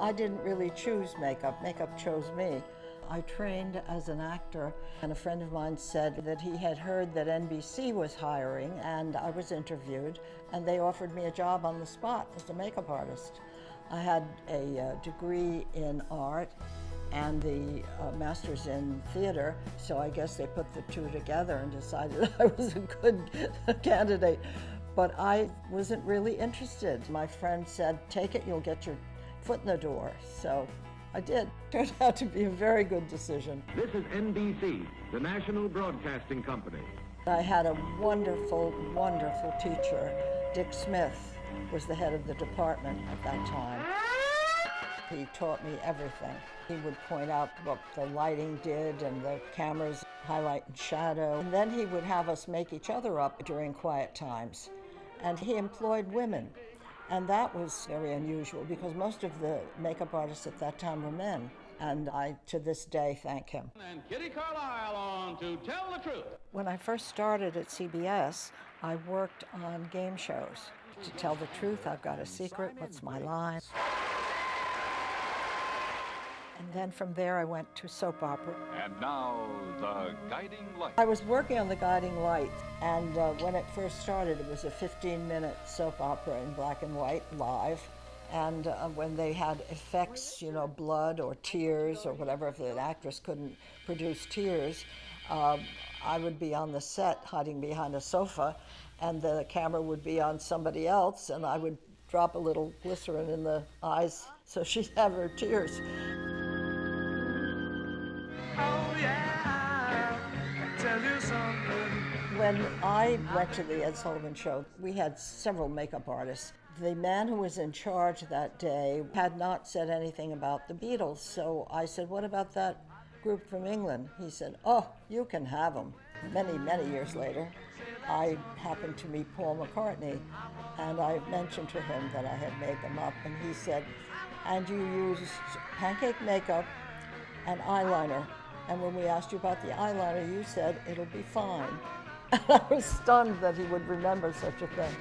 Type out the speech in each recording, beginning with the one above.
I didn't really choose makeup. Makeup chose me. I trained as an actor, and a friend of mine said that he had heard that NBC was hiring, and I was interviewed, and they offered me a job on the spot as a makeup artist. I had a degree in art and the master's in theater, so I guess they put the two together and decided I was a good candidate. But I wasn't really interested. My friend said, take it, you'll get your foot in the door. So I did. Turned out to be a very good decision. This is NBC, the National Broadcasting Company. I had a wonderful, wonderful teacher. Dick Smith was the head of the department at that time. He taught me everything. He would point out what the lighting did and the camera's highlight and shadow. And then he would have us make each other up during quiet times. And he employed women. And that was very unusual because most of the makeup artists at that time were men. And I, to this day, thank him. And Kitty Carlisle on To Tell the Truth. When I first started at CBS, I worked on game shows. To tell the truth, I've got a secret, what's my line? And then from there, I went to soap opera. And now, The Guiding Light. I was working on The Guiding Light, and when it first started, it was a 15-minute soap opera in black and white, live. And when they had effects, you know, blood or tears or whatever, if an actress couldn't produce tears, I would be on the set hiding behind a sofa, and the camera would be on somebody else, and I would drop a little glycerin in the eyes so she'd have her tears. Oh yeah, I'll tell you something. When I went to the Ed Sullivan Show, we had several makeup artists. The man who was in charge that day had not said anything about the Beatles, so I said, what about that group from England? He said, oh, you can have them. Many, many years later, I happened to meet Paul McCartney, and I mentioned to him that I had made them up, and he said, and you used pancake makeup and eyeliner. And when we asked you about the eyeliner, you said, it'll be fine. And I was stunned that he would remember such a thing.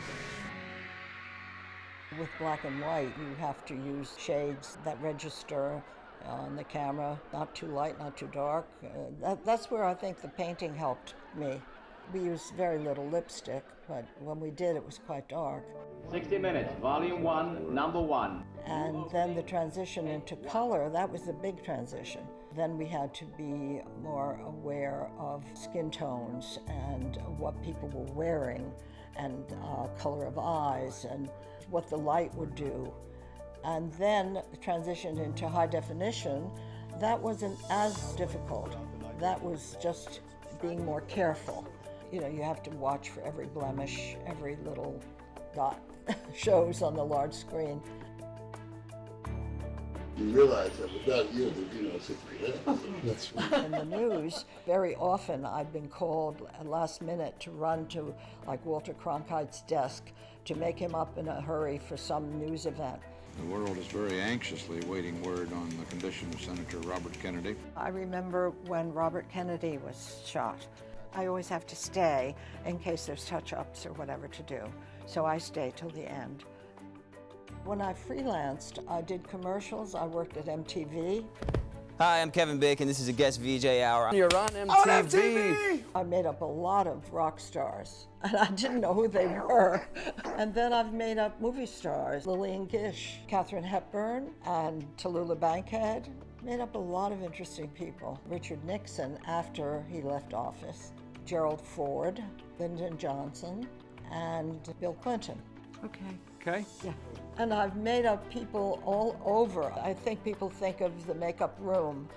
With black and white, you have to use shades that register on the camera, not too light, not too dark. That's where I think the painting helped me. We used very little lipstick, but when we did, it was quite dark. 60 Minutes, Volume 1, Number 1. And then the transition into color, that was the big transition. Then we had to be more aware of skin tones and what people were wearing and color of eyes and what the light would do. And then the transition into high definition, that wasn't as difficult. That was just being more careful. You know, you have to watch for every blemish, every little dot shows on the large screen. You realize that without you, there'd be no 60 Minutes. That's right. In the news, very often I've been called at last minute to run to like Walter Cronkite's desk to make him up in a hurry for some news event. The world is very anxiously waiting word on the condition of Senator Robert Kennedy. I remember when Robert Kennedy was shot. I always have to stay in case there's touch-ups or whatever to do. So I stay till the end. When I freelanced, I did commercials. I worked at MTV. Hi, I'm Kevin Bacon. This is a guest VJ hour. You're on MTV. I made up a lot of rock stars, and I didn't know who they were. And then I've made up movie stars, Lillian Gish, Katharine Hepburn, and Tallulah Bankhead. Made up a lot of interesting people. Richard Nixon after he left office, Gerald Ford, Lyndon Johnson, and Bill Clinton. Okay. Yeah. And I've made up people all over. I think people think of the makeup room.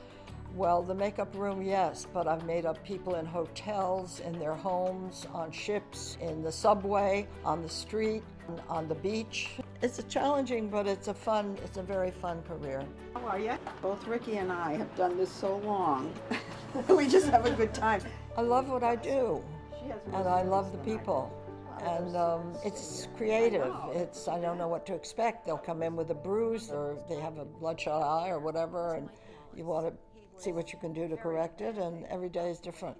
Well, the makeup room, yes, but I've made up people in hotels, in their homes, on ships, in the subway, on the street, on the beach. It's challenging, but it's a very fun career. How are you? Both Ricky and I have done this so long. We just have a good time. I love what I do, and I love the people. And it's creative. I don't know what to expect. They'll come in with a bruise or they have a bloodshot eye or whatever, and you want to see what you can do to correct it, and every day is different.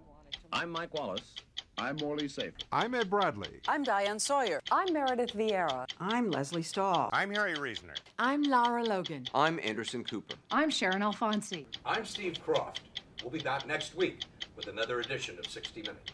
I'm Mike Wallace, I'm Morley Safer. I'm Ed Bradley. I'm Diane Sawyer. I'm Meredith Vieira. I'm Leslie Stahl. I'm Harry Reasoner. I'm Lara Logan. I'm Anderson Cooper. I'm Sharon Alfonsi. I'm Steve Croft. We'll be back next week with another edition of 60 Minutes.